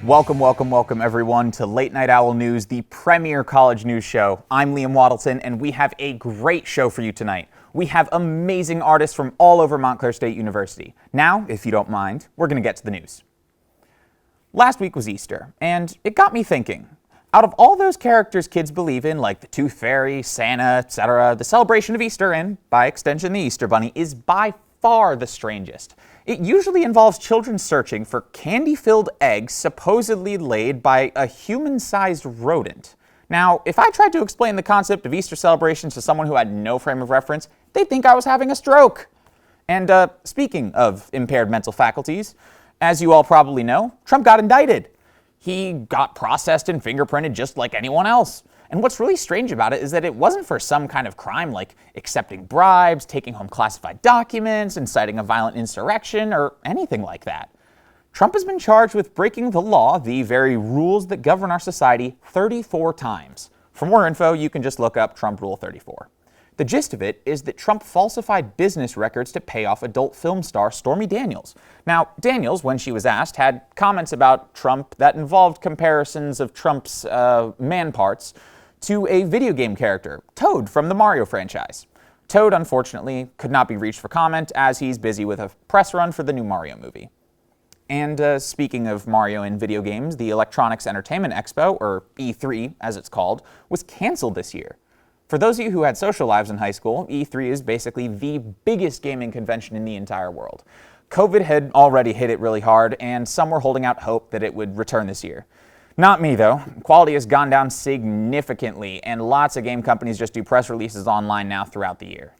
Welcome, welcome, welcome everyone to Late Night Owl News, the premier college news show. I'm Liam Waddleton, and we have a great show for you tonight. We have amazing artists from all over Montclair State University. Now, if you don't mind, we're going to get to the news. Last week was Easter, and it got me thinking. Out of all those characters kids believe in, like the Tooth Fairy, Santa, etc., the celebration of Easter, and by extension the Easter Bunny, is by far the strangest. It usually involves children searching for candy-filled eggs supposedly laid by a human-sized rodent. Now, if I tried to explain the concept of Easter celebrations to someone who had no frame of reference, they'd think I was having a stroke. And speaking of impaired mental faculties, as you all probably know, Trump got indicted. He got processed and fingerprinted just like anyone else. And what's really strange about it is that it wasn't for some kind of crime like accepting bribes, taking home classified documents, inciting a violent insurrection, or anything like that. Trump has been charged with breaking the law, the very rules that govern our society, 34 times. For more info, you can just look up Trump Rule 34. The gist of it is that Trump falsified business records to pay off adult film star Stormy Daniels. Now, Daniels, when she was asked, had comments about Trump that involved comparisons of Trump's man parts to a video game character, Toad from the Mario franchise. Toad, unfortunately, could not be reached for comment as he's busy with a press run for the new Mario movie. And speaking of Mario and video games, the Electronics Entertainment Expo, or E3 as it's called, was canceled this year. For those of you who had social lives in high school, E3 is basically the biggest gaming convention in the entire world. COVID had already hit it really hard, and some were holding out hope that it would return this year. Not me, though. Quality has gone down significantly, and lots of game companies just do press releases online now throughout the year.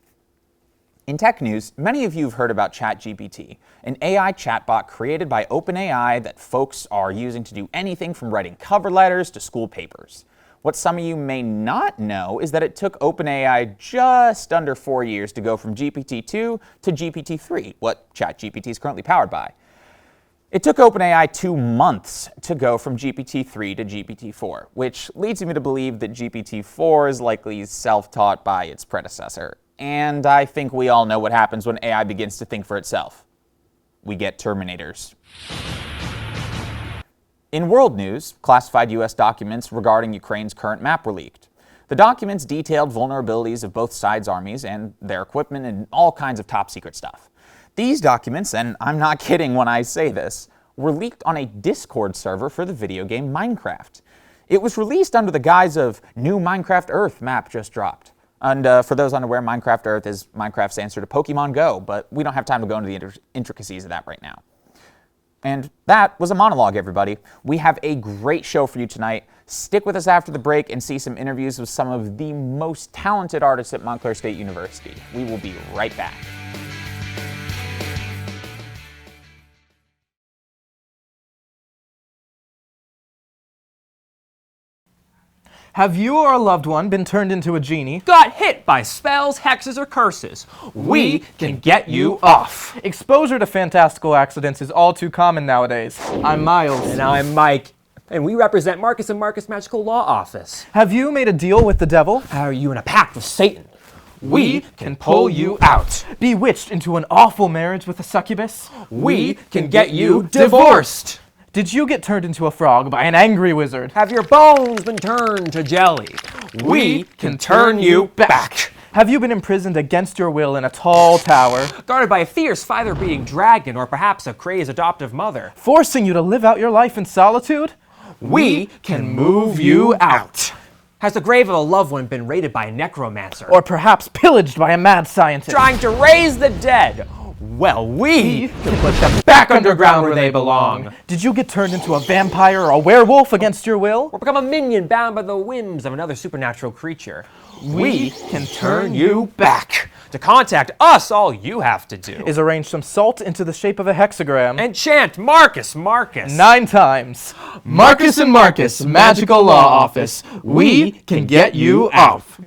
In tech news, many of you have heard about ChatGPT, an AI chatbot created by OpenAI that folks are using to do anything from writing cover letters to school papers. What some of you may not know is that it took OpenAI just under 4 years to go from GPT-2 to GPT-3, what ChatGPT is currently powered by. It took OpenAI 2 months to go from GPT-3 to GPT-4, which leads me to believe that GPT-4 is likely self-taught by its predecessor. And I think we all know what happens when AI begins to think for itself. We get Terminators. In world news, classified U.S. documents regarding Ukraine's current map were leaked. The documents detailed vulnerabilities of both sides' armies and their equipment and all kinds of top-secret stuff. These documents, and I'm not kidding when I say this, were leaked on a Discord server for the video game Minecraft. It was released under the guise of new Minecraft Earth map just dropped. And for those unaware, Minecraft Earth is Minecraft's answer to Pokemon Go, but we don't have time to go into the intricacies of that right now. And that was a monologue, everybody. We have a great show for you tonight. Stick with us after the break and see some interviews with some of the most talented artists at Montclair State University. We will be right back. Have you or a loved one been turned into a genie? Got hit by spells, hexes, or curses? We can get you off. Exposure to fantastical accidents is all too common nowadays. I'm Miles. And I'm Mike. And we represent Marcus and Marcus Magical Law Office. Have you made a deal with the devil? Are you in a pact with Satan? We can pull you out. Bewitched into an awful marriage with a succubus? We can get you divorced. Did you get turned into a frog by an angry wizard? Have your bones been turned to jelly? We can turn you back. Have you been imprisoned against your will in a tall tower? Guarded by a fierce feather-breathing dragon or perhaps a crazed adoptive mother? Forcing you to live out your life in solitude? We can move you out. Has the grave of a loved one been raided by a necromancer? Or perhaps pillaged by a mad scientist? Trying to raise the dead? Well, we can put them back underground where they belong. Did you get turned into a vampire or a werewolf against your will? Or become a minion bound by the whims of another supernatural creature? We can turn you back. To contact us, all you have to do is arrange some salt into the shape of a hexagram and chant Marcus, Marcus 9 times. Marcus and Marcus, Magical Law Office. We can get you off.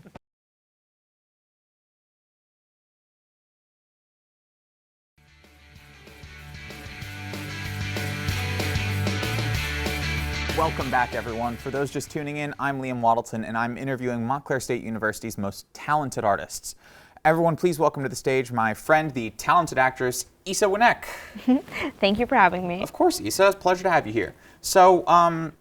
Welcome back, everyone. For those just tuning in, I'm Liam Waddleton, and I'm interviewing Montclair State University's most talented artists. Everyone, please welcome to the stage my friend, the talented actress Isa Wnek. Thank you for having me. Of course, Isa. It's a pleasure to have you here. So,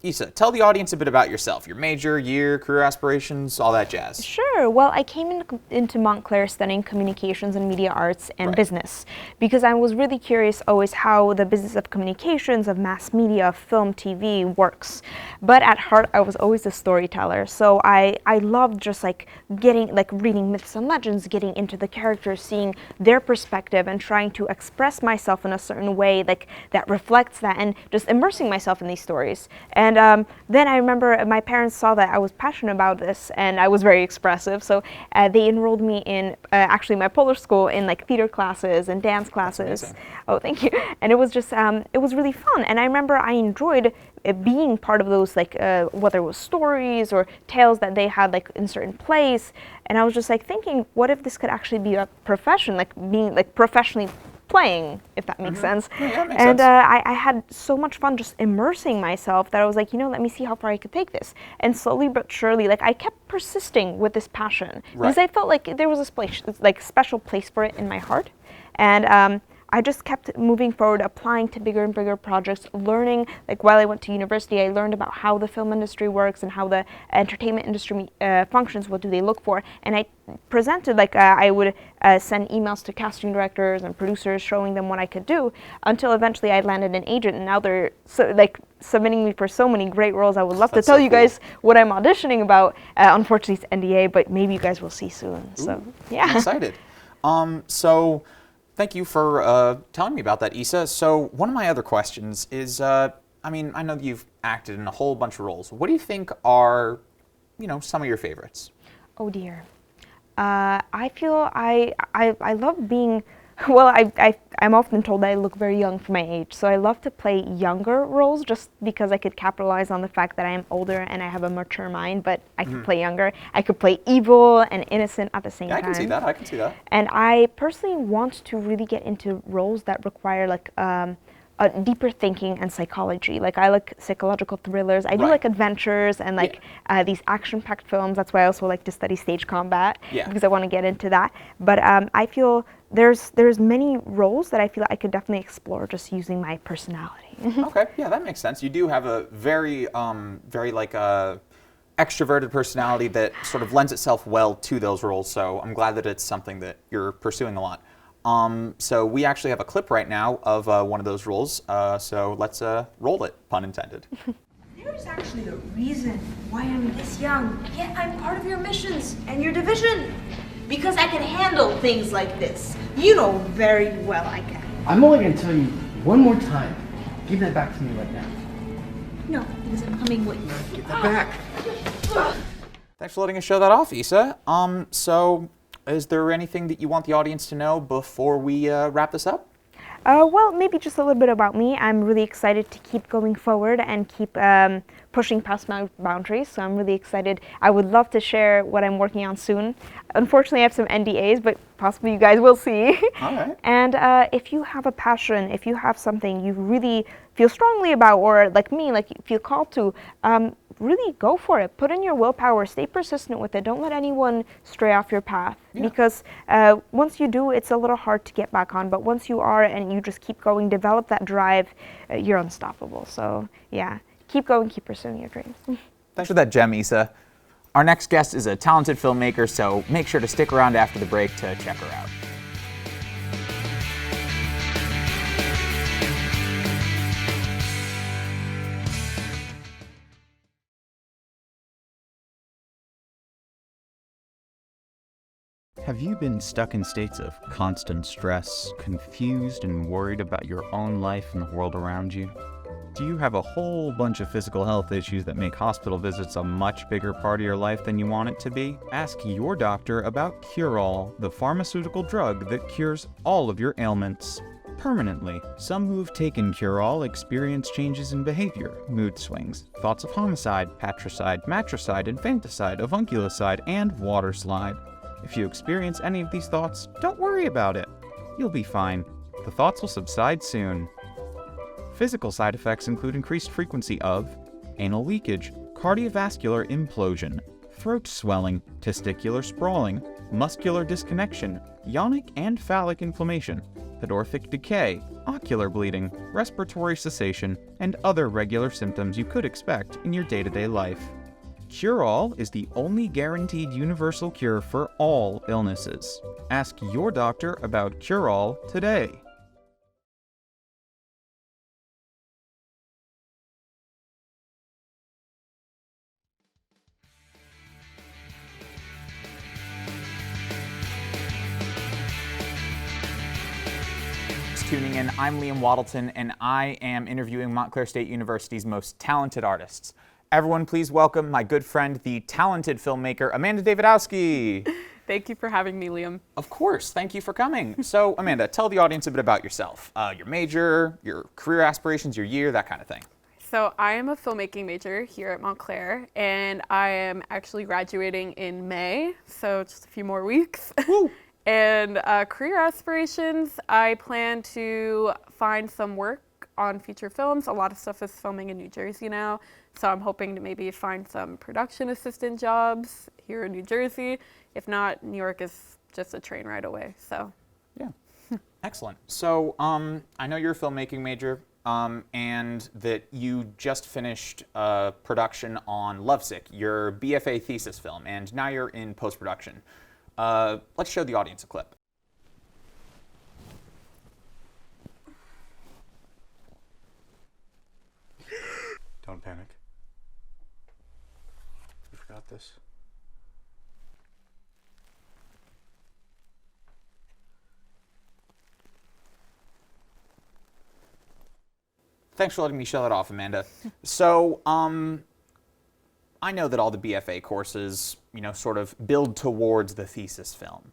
Isa, tell the audience a bit about yourself, your major, year, career aspirations, all that jazz. Sure. Well, I came into Montclair studying communications and media arts and Right. business because I was really curious always how the business of communications, of mass media, of film, TV works. But at heart, I was always a storyteller. So I loved just reading myths and legends, getting into the characters, seeing their perspective and trying to express myself in a certain way that reflects that and just immersing myself in these stories. And then I remember my parents saw that I was passionate about this and I was very expressive. So they enrolled me in actually my Polish school in theater classes and dance classes. Oh, thank you. And it was just, it was really fun. And I remember I enjoyed being part of those, whether it was stories or tales that they had in certain plays. And I was just thinking, what if this could actually be a profession, being professionally playing, if that makes sense. Yeah, that makes and sense. I had so much fun just immersing myself that I was let me see how far I could take this. And slowly but surely, I kept persisting with this passion because I felt like there was a special place for it in my heart. And I just kept moving forward, applying to bigger and bigger projects, learning, while I went to university, I learned about how the film industry works and how the entertainment industry functions, what do they look for, and I presented, I would send emails to casting directors and producers showing them what I could do, until eventually I landed an agent, and now they're submitting me for so many great roles. I would love to tell you guys what I'm auditioning about. Unfortunately, it's NDA, but maybe you guys will see soon. So, yeah. I'm excited. So thank you for telling me about that, Isa. So one of my other questions is, I know that you've acted in a whole bunch of roles. What do you think are, some of your favorites? Oh dear. I feel I love being, well, I'm often told that I look very young for my age, so I love to play younger roles just because I could capitalize on the fact that I am older and I have a mature mind, but I could play younger. I could play evil and innocent at the same time. I can see that. I can see that. And I personally want to really get into roles that require a deeper thinking and psychology. I like psychological thrillers. I do like adventures and these action-packed films. That's why I also like to study stage combat because I want to get into that. But I feel there's many roles that I feel I could definitely explore just using my personality. Okay, yeah, that makes sense. You do have a very extroverted personality that sort of lends itself well to those roles. So I'm glad that it's something that you're pursuing a lot. So we actually have a clip right now of one of those roles. So let's roll it, pun intended. There's actually a reason why I'm this young, yet I'm part of your missions and your division. Because I can handle things like this. You know very well I can. I'm only going to tell you one more time. Give that back to me right now. No, because I'm coming with you. Give that back. Thanks for letting us show that off, Isa. So is there anything that you want the audience to know before we wrap this up? Well, maybe just a little bit about me. I'm really excited to keep going forward and keep pushing past my boundaries. So I'm really excited. I would love to share what I'm working on soon. Unfortunately, I have some NDAs, but possibly you guys will see. All right. And if you have a passion, if you have something you really feel strongly about, or like me, you feel called to, really go for it. Put in your willpower. Stay persistent with it. Don't let anyone stray off your path. Because once you do, it's a little hard to get back on. But once you are and you just keep going, develop that drive, you're unstoppable. So yeah, keep going, keep pursuing your dreams. Thanks for that gem, Isa. Our next guest is a talented filmmaker, so make sure to stick around after the break to check her out. Have you been stuck in states of constant stress, confused and worried about your own life and the world around you? Do you have a whole bunch of physical health issues that make hospital visits a much bigger part of your life than you want it to be? Ask your doctor about Cure-All, the pharmaceutical drug that cures all of your ailments permanently. Some who have taken Cure-All experience changes in behavior, mood swings, thoughts of homicide, patricide, matricide, infanticide, avunculicide, and water slide. If you experience any of these thoughts, don't worry about it. You'll be fine. The thoughts will subside soon. Physical side effects include increased frequency of anal leakage, cardiovascular implosion, throat swelling, testicular sprawling, muscular disconnection, yonic and phallic inflammation, pedorthic decay, ocular bleeding, respiratory cessation, and other regular symptoms you could expect in your day-to-day life. Cure-All is the only guaranteed universal cure for all illnesses. Ask your doctor about Cure-All today. Tuning in, I'm Liam Waddleton, and I am interviewing Montclair State University's most talented artists. Everyone, please welcome my good friend, the talented filmmaker, Amanda Davidowski. Thank you for having me, Liam. Of course, thank you for coming. So, Amanda, tell the audience a bit about yourself, your major, your career aspirations, your year, that kind of thing. So I am a filmmaking major here at Montclair, and I am actually graduating in May, so just a few more weeks. Woo. And career aspirations, I plan to find some work on feature films. A lot of stuff is filming in New Jersey now, so I'm hoping to maybe find some production assistant jobs here in New Jersey. If not, New York is just a train ride away, so. Yeah, excellent. So I know you're a filmmaking major, and that you just finished production on Lovesick, your BFA thesis film, and now you're in post-production. Let's show the audience a clip. Don't panic. You forgot this. Thanks for letting me show that off, Amanda. So, I know that all the BFA courses, sort of build towards the thesis film.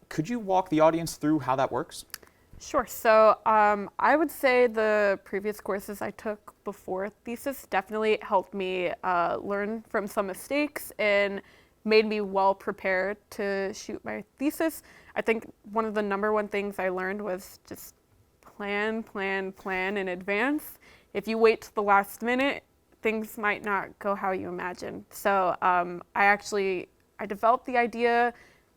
Could you walk the audience through how that works? Sure. So I would say the previous courses I took before thesis definitely helped me learn from some mistakes and made me well prepared to shoot my thesis. I think one of the #1 things I learned was just plan in advance. If you wait to the last minute, things might not go how you imagine. So I developed the idea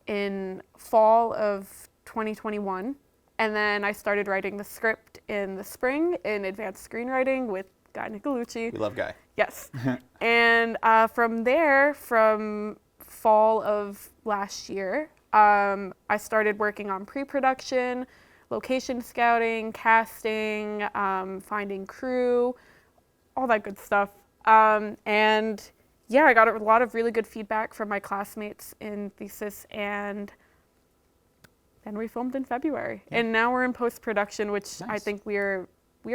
in fall of 2021, and then I started writing the script in the spring in advanced screenwriting with Guy Nicolusci. We love Guy. Yes. And from there, from fall of last year, I started working on pre-production, location scouting, casting, finding crew, all that good stuff. And yeah, I got a lot of really good feedback from my classmates in thesis, and then we filmed in February. Yeah. And now we're in post-production, which nice. I think we are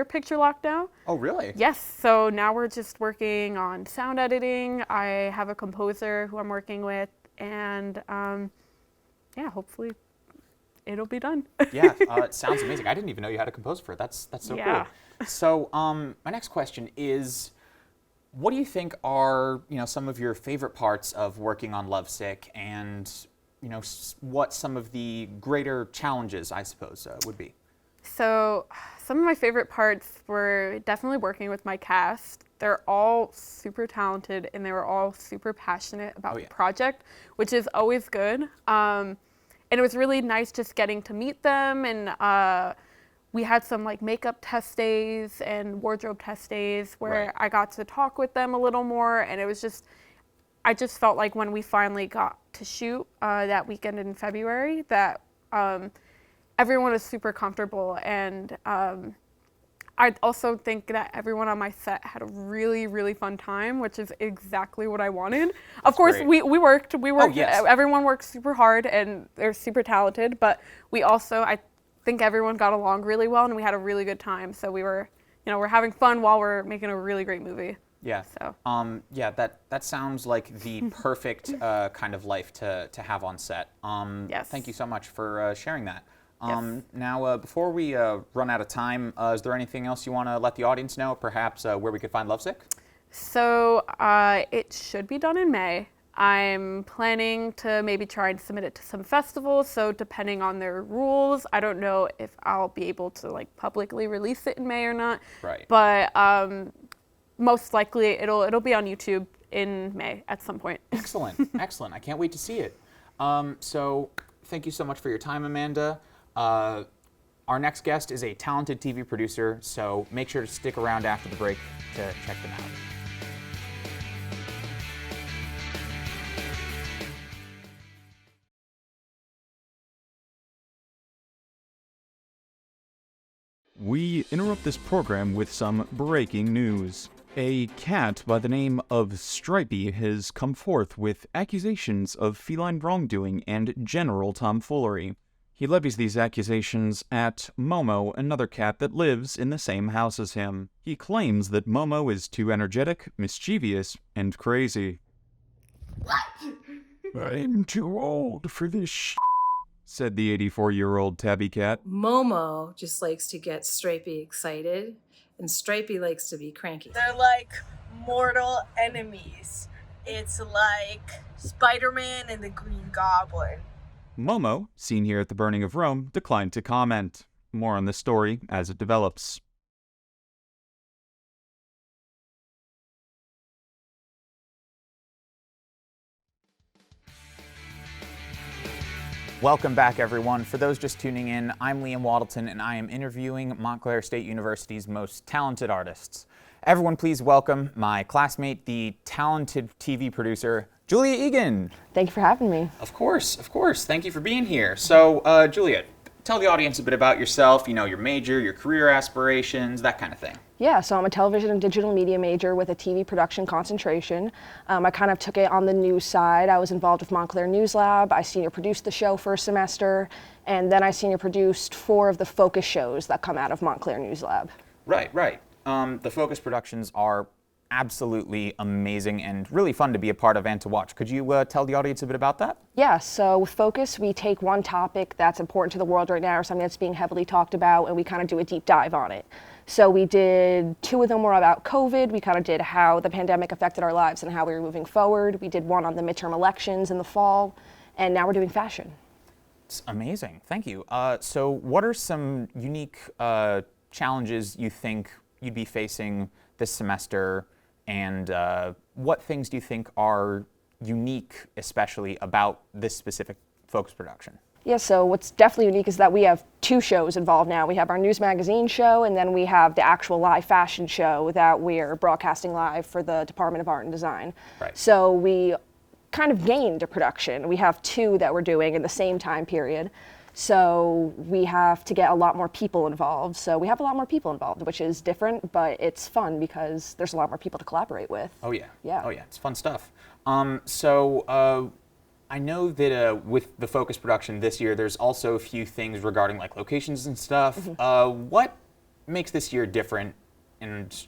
picture locked now. Oh, really? Yes, so now we're just working on sound editing. I have a composer who I'm working with, and yeah, hopefully it'll be done. Yeah, it sounds amazing. I didn't even know you had a composer for it. That's so yeah. Cool. So my next question is, what do you think are some of your favorite parts of working on Lovesick, and what some of the greater challenges, I suppose, would be? So some of my favorite parts were definitely working with my cast. They're all super talented, and they were all super passionate about the project, which is always good. And it was really nice just getting to meet them, and we had some makeup test days and wardrobe test days where I got to talk with them a little more, and it was just, I just felt like when we finally got to shoot that weekend in February that everyone was super comfortable, and I also think that everyone on my set had a really, really fun time, which is exactly what I wanted. Of course, we worked, Oh, yes. Everyone worked super hard, and they're super talented, but we also, I think everyone got along really well, and we had a really good time. So we were, we're having fun while we're making a really great movie. Yeah. So. Yeah, that sounds like the perfect kind of life to have on set. Yes. Thank you so much for sharing that. Yes. Now, before we run out of time, is there anything else you want to let the audience know, perhaps where we could find Lovesick? So it should be done in May. I'm planning to maybe try and submit it to some festivals, so depending on their rules, I don't know if I'll be able to publicly release it in May or not. Right. But most likely it'll be on YouTube in May at some point. Excellent, excellent. I can't wait to see it. So thank you so much for your time, Amanda. Our next guest is a talented TV producer, so make sure to stick around after the break to check them out. We interrupt this program with some breaking news. A cat by the name of Stripey has come forth with accusations of feline wrongdoing and general tomfoolery. He levies these accusations at Momo, another cat that lives in the same house as him. He claims that Momo is too energetic, mischievous, and crazy. What? I'm too old for this said the 84-year-old tabby cat. Momo just likes to get Stripey excited, and Stripey likes to be cranky. They're like mortal enemies. It's like Spider-Man and the Green Goblin. Momo, seen here at the burning of Rome, declined to comment. More on this story as it develops. Welcome back, everyone. For those just tuning in, I'm Liam Waddleton, and I am interviewing Montclair State University's most talented artists. Everyone, please welcome my classmate, the talented TV producer, Julia Egan. Thank you for having me. Of course. Thank you for being here. So, Julia, tell the audience a bit about yourself, your major, your career aspirations, that kind of thing. Yeah, so I'm a television and digital media major with a TV production concentration. I kind of took it on the news side. I was involved with Montclair News Lab. I senior produced the show for a semester, and then I senior produced 4 of the focus shows that come out of Montclair News Lab. Right. The focus productions are absolutely amazing and really fun to be a part of and to watch. Could you tell the audience a bit about that? Yeah, so with Focus, we take one topic that's important to the world right now or something that's being heavily talked about, and we kind of do a deep dive on it. So we did 2 of them were about COVID. We kind of did how the pandemic affected our lives and how we were moving forward. We did one on the midterm elections in the fall, and now we're doing fashion. It's amazing. Thank you. So what are some unique challenges you think you'd be facing this semester, and what things do you think are unique, especially about this specific Focus production? Yeah, so what's definitely unique is that we have 2 shows involved now. We have our news magazine show, and then we have the actual live fashion show that we're broadcasting live for the Department of Art and Design. Right. So we kind of gained a production. We have 2 that we're doing in the same time period. So we have to get a lot more people involved. So we have a lot more people involved, which is different, but it's fun because there's a lot more people to collaborate with. Oh yeah. Yeah. Oh yeah, it's fun stuff. I know that with the Focus production this year, there's also a few things regarding like locations and stuff. Mm-hmm. What makes this year different, and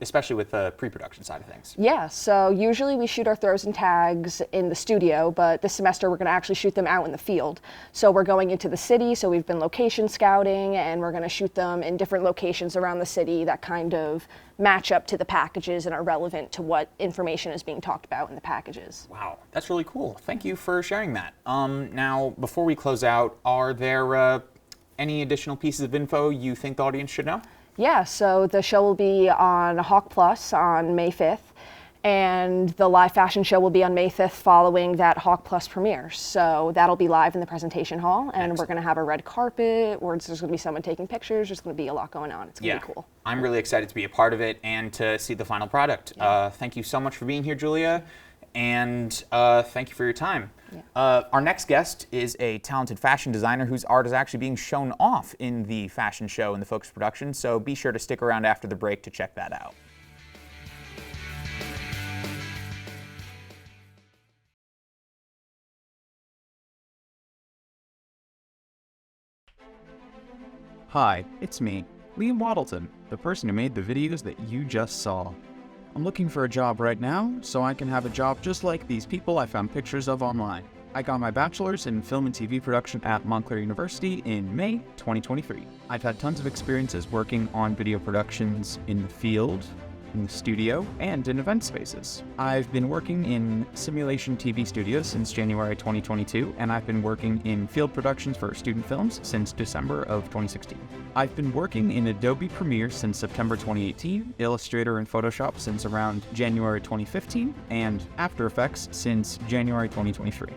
especially with the pre-production side of things? Yeah, so usually we shoot our throws and tags in the studio, but this semester we're going to actually shoot them out in the field. So we're going into the city, so we've been location scouting, and we're going to shoot them in different locations around the city that kind of match up to the packages and are relevant to what information is being talked about in the packages. Wow, that's really cool. Thank you for sharing that. Now, before we close out, are there any additional pieces of info you think the audience should know? Yeah, so the show will be on Hawk Plus on May 5th, and the live fashion show will be on May 5th following that Hawk Plus premiere. So that'll be live in the presentation hall, and we're going to have a red carpet, or there's going to be someone taking pictures. There's going to be a lot going on. It's going to be cool. I'm really excited to be a part of it and to see the final product. Yeah. Thank you so much for being here, Julia, and thank you for your time. Yeah. Our next guest is a talented fashion designer whose art is actually being shown off in the fashion show in the Focus production, so be sure to stick around after the break to check that out. Hi, it's me, Liam Waddleton, the person who made the videos that you just saw. I'm looking for a job right now, so I can have a job just like these people I found pictures of online. I got my bachelor's in film and TV production at Montclair University in May 2023. I've had tons of experiences working on video productions in the field, in the studio, and in event spaces. I've been working in simulation TV studios since January 2022, and I've been working in field productions for student films since December of 2016. I've been working in Adobe Premiere since September 2018, Illustrator and Photoshop since around January 2015, and After Effects since January 2023.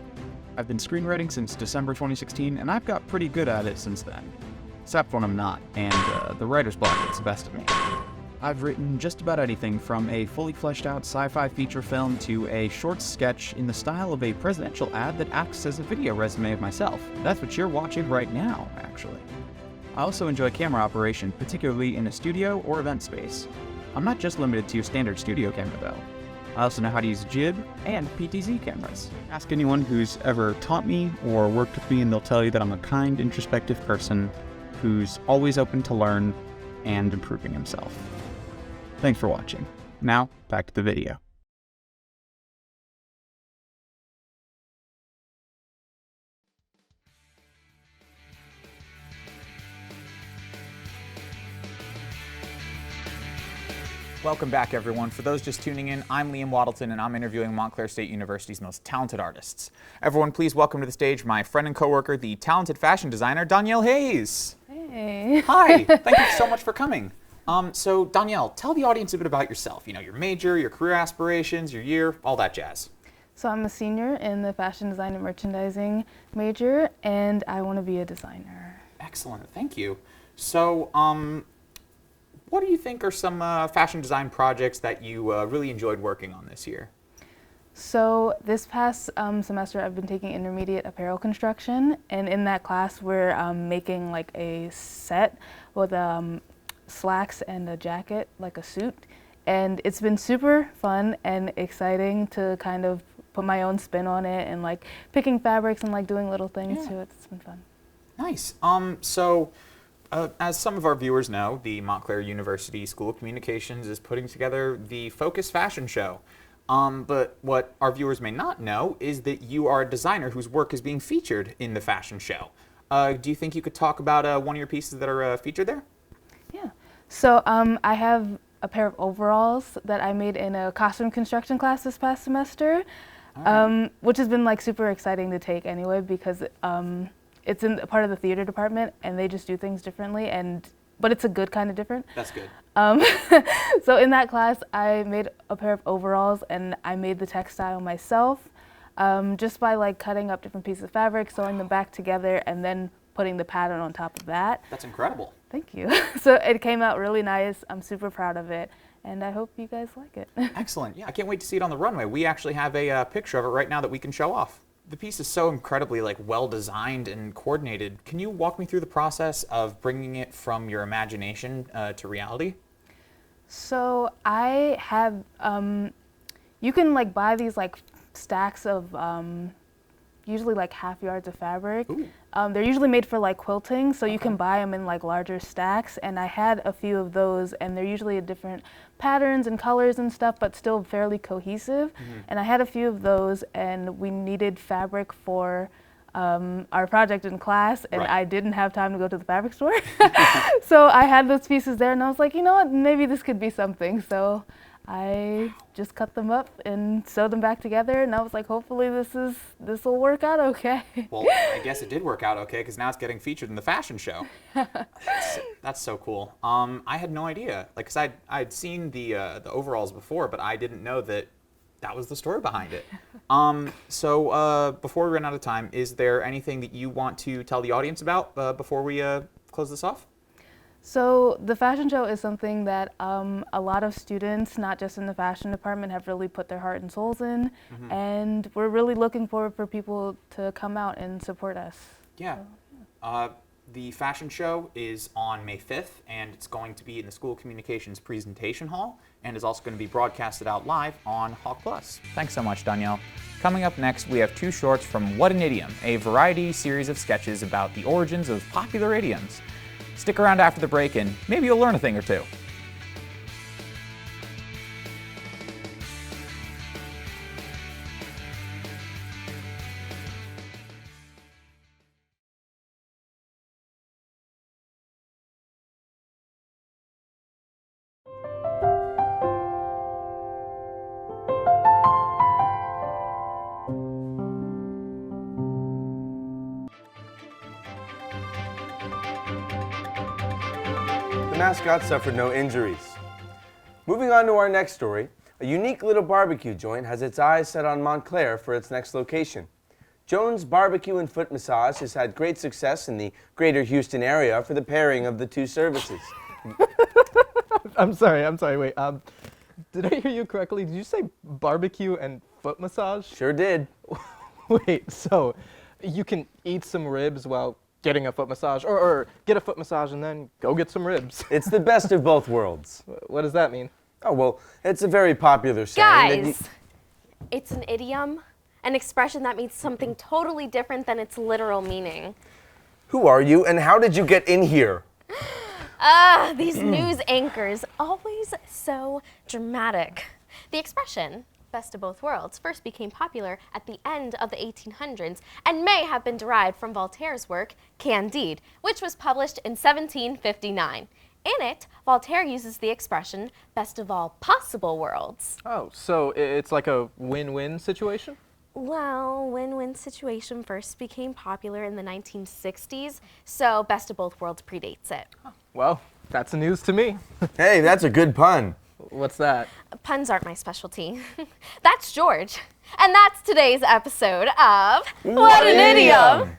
I've been screenwriting since December 2016, and I've got pretty good at it since then. except when I'm not, and the writer's block gets the best of me. I've written just about anything from a fully fleshed out sci-fi feature film to a short sketch in the style of a presidential ad that acts as a video resume of myself. That's what you're watching right now, actually. I also enjoy camera operation, particularly in a studio or event space. I'm not just limited to standard studio camera though. I also know how to use jib and PTZ cameras. Ask anyone who's ever taught me or worked with me and they'll tell you that I'm a kind, introspective person who's always open to learn and improving himself. Thanks for watching. Now, back to the video. Welcome back, everyone. For those just tuning in, I'm Liam Waddleton, and I'm interviewing Montclair State University's most talented artists. Everyone, please welcome to the stage my friend and coworker, the talented fashion designer, Donyelle Hayes. Hey. Hi. Thank you so much for coming. So, Donyelle, tell the audience a bit about yourself. You know, your major, your career aspirations, your year, all that jazz. So I'm a senior in the fashion design and merchandising major, and I want to be a designer. Excellent. Thank you. So, what do you think are some fashion design projects that you really enjoyed working on this year? So this past semester I've been taking intermediate apparel construction, and in that class we're making like a set with slacks and a jacket, like a suit. And it's been super fun and exciting to kind of put my own spin on it and like picking fabrics and like doing little things to it. It's been fun. Nice. As some of our viewers know, the Montclair University School of Communications is putting together the Focus Fashion Show. But what our viewers may not know is that you are a designer whose work is being featured in the fashion show. Do you think you could talk about one of your pieces that are featured there? Yeah. So I have a pair of overalls that I made in a costume construction class this past semester, which has been like super exciting to take anyway because it's in part of the theater department and they just do things differently, but it's a good kind of different. That's good. So in that class I made a pair of overalls and I made the textile myself just by like cutting up different pieces of fabric, sewing them back together, and then putting the pattern on top of that. That's incredible. Thank you. So it came out really nice. I'm super proud of it, and I hope you guys like it. Excellent. Yeah, I can't wait to see it on the runway. We actually have a picture of it right now that we can show off. The piece is so incredibly like well designed and coordinated. Can you walk me through the process of bringing it from your imagination to reality? So I have, you can like buy these like stacks of usually like half yards of fabric. They're usually made for like quilting, so you can buy them in like larger stacks, and I had a few of those, and they're usually different patterns and colors and stuff, but still fairly cohesive. And I had a few of those, and we needed fabric for our project in class, and I didn't have time to go to the fabric store. So I had those pieces there, and I was like, you know what, maybe this could be something. So I just cut them up and sewed them back together, and I was like, hopefully this will work out okay. Well, I guess it did work out okay, because now it's getting featured in the fashion show. That's so cool. I had no idea, like, cause I'd seen the overalls before, but I didn't know that was the story behind it. So before we run out of time, is there anything that you want to tell the audience about before we close this off? So the fashion show is something that a lot of students, not just in the fashion department, have really put their heart and souls in, and we're really looking forward for people to come out and support us. Yeah. So, the fashion show is on May 5th, and it's going to be in the School of Communications Presentation Hall, and is also going to be broadcasted out live on Hawk Plus. Thanks so much, Donyelle. Coming up next, we have 2 shorts from What an Idiom, a variety series of sketches about the origins of popular idioms. Stick around after the break and maybe you'll learn a thing or two. The mascot suffered no injuries. Moving on to our next story, a unique little barbecue joint has its eyes set on Montclair for its next location. Jones Barbecue and Foot Massage has had great success in the greater Houston area for the pairing of the two services. I'm sorry, wait. Did I hear you correctly? Did you say barbecue and foot massage? Sure did. Wait, so you can eat some ribs while getting a foot massage, or get a foot massage and then go get some ribs? It's the best of both worlds. What does that mean? Oh, well, it's a very popular saying. Guys, it's an idiom, an expression that means something totally different than its literal meaning. Who are you, and how did you get in here? These news anchors, always so dramatic. The expression, best of both worlds, first became popular at the end of the 1800s and may have been derived from Voltaire's work, Candide, which was published in 1759. In it, Voltaire uses the expression, best of all possible worlds. Oh, so it's like a win-win situation? Well, win-win situation first became popular in the 1960s, so best of both worlds predates it. Well, that's news to me. Hey, that's a good pun. What's that? Puns aren't my specialty. That's George. And that's today's episode of What an Idiom!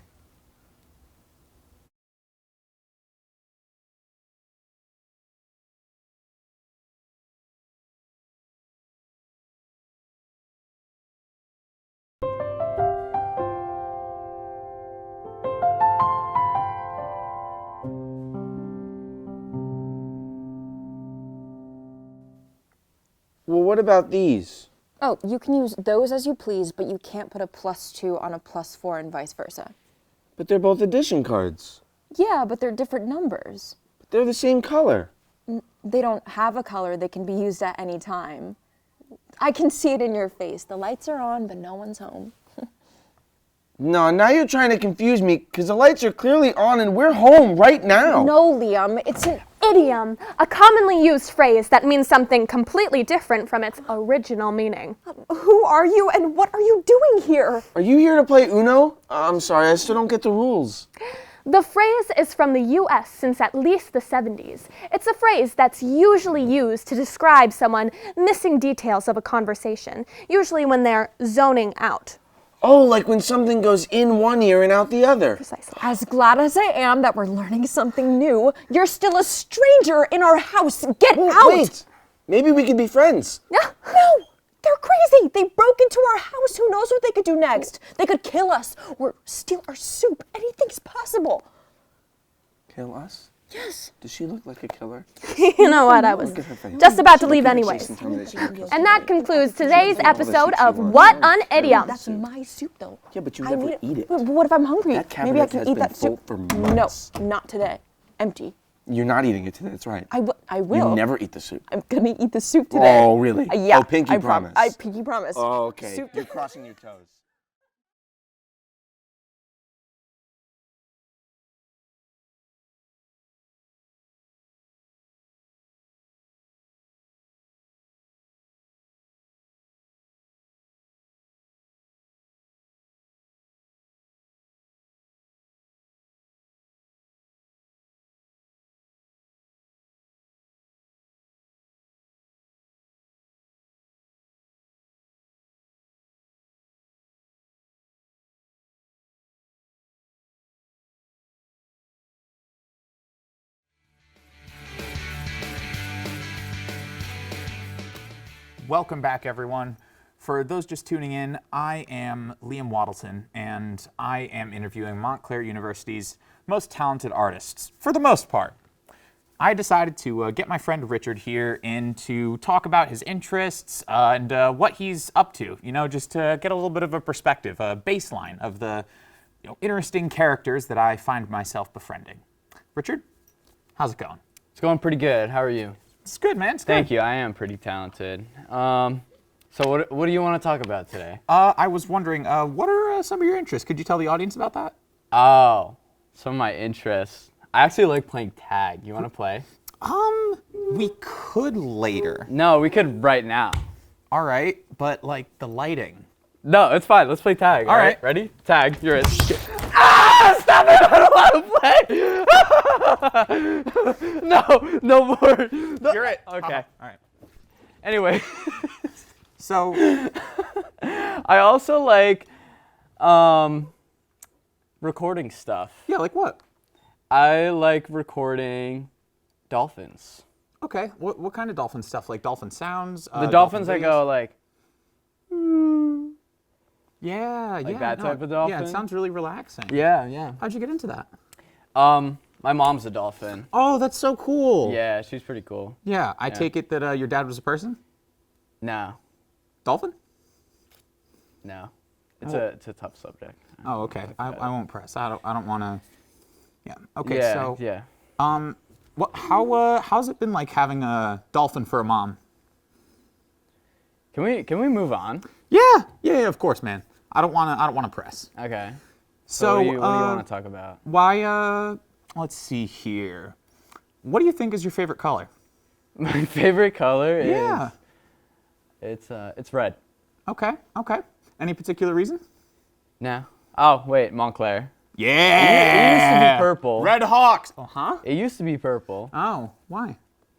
Well, what about these? Oh, you can use those as you please, but you can't put a +2 on a +4 and vice versa. But they're both addition cards. Yeah, but they're different numbers. But they're the same color. They don't have a color. They can be used at any time. I can see it in your face. The lights are on, but no one's home. No, now you're trying to confuse me, because the lights are clearly on and we're home right now. No, Liam, it's an Idiom, a commonly used phrase that means something completely different from its original meaning. Who are you and what are you doing here? Are you here to play Uno? I'm sorry, I still don't get the rules. The phrase is from the US since at least the 70s. It's a phrase that's usually used to describe someone missing details of a conversation, usually when they're zoning out. Oh, like when something goes in one ear and out the other. Precisely. As glad as I am that we're learning something new, you're still a stranger in our house. Get out! Wait, maybe we could be friends. No, they're crazy. They broke into our house. Who knows what they could do next? They could kill us or steal our soup. Anything's possible. Kill us? Yes. Does she look like a killer? You know what, I was just about to leave anyways. And that concludes today's episode of What an Idiom. That's my soup, though. Yeah, but you never eat it. But what if I'm hungry? That Maybe I can eat that full soup. for No, months. not today. Empty. You're not eating it today, that's right. I will. You never eat the soup. I'm gonna eat the soup today. Oh, really? Yeah. Oh, pinky promise. I pinky promise. Oh, okay. Soup. You're crossing your toes. Welcome back, everyone. For those just tuning in, I am Liam Waddleton, and I am interviewing Montclair University's most talented artists, for the most part. I decided to get my friend Richard here in to talk about his interests and what he's up to, just to get a little bit of a perspective, a baseline of the interesting characters that I find myself befriending. Richard, how's it going? It's going pretty good. How are you? It's good, man. It's good. Thank you. I am pretty talented. So what do you want to talk about today? I was wondering, what are some of your interests? Could you tell the audience about that? Oh, some of my interests. I actually like playing tag. You want to play? We could later. No, we could right now. All right, but like the lighting. No, it's fine. Let's play tag. All right. Ready? Tag. You're in. Ah! Stop it! I don't want to play! No more. No. You're it. Okay. All right. Anyway. So. I also like Recording stuff. Yeah, like what? I like recording dolphins. Okay. What kind of dolphin stuff? Like dolphin sounds? The dolphins that go like. Yeah, Like that type of dolphin? Yeah, it sounds really relaxing. Yeah, yeah. How'd you get into that? My mom's a dolphin. Oh, that's so cool. Yeah, she's pretty cool. Yeah, I take it that your dad was a person? No. Dolphin? No. It's a tough subject. Oh, okay. I won't press. I don't want to. Yeah. Okay. Yeah, So. yeah. How's it been like having a dolphin for a mom? Can we move on? Yeah. Of course, man. I don't want to press. Okay. So what do you want to talk about? Why? Let's see here. What do you think is your favorite color? My favorite color is. Yeah. It's red. Okay. Any particular reason? No. Oh wait, Montclair. Yeah. It used to be purple. Red Hawks. Uh-huh. It used to be purple. Oh, why?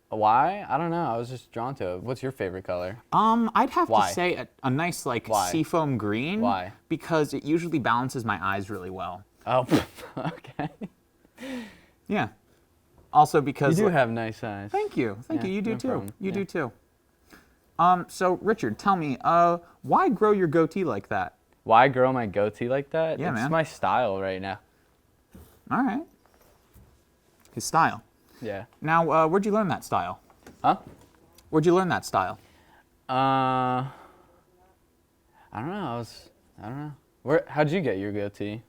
Why? I don't know. I was just drawn to it. What's your favorite color? I'd have Why? to say a nice like Why? seafoam green. Why? Because it usually balances my eyes really well. Oh, okay. Yeah. Also because You do have nice eyes. Thank you. Yeah, You do no too. problem. You Yeah. do too. So Richard, tell me, why grow your goatee like that? Why grow my goatee like that? Yeah, it's man. my style right now. All right. His style. Yeah. Now, where'd you learn that style? Huh? Where'd you learn that style? I don't know. I don't know. How'd you get your goatee?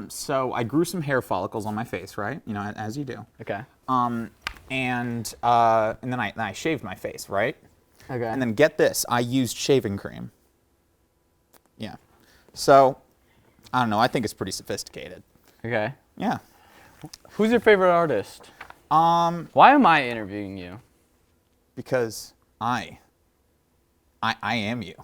So I grew some hair follicles on my face, right? You know, as you do. Okay. And then I shaved my face, right? Okay. And then get this, I used shaving cream. Yeah. So, I don't know, I think it's pretty sophisticated. Okay. Yeah. Who's your favorite artist? Why am I interviewing you? Because I am you.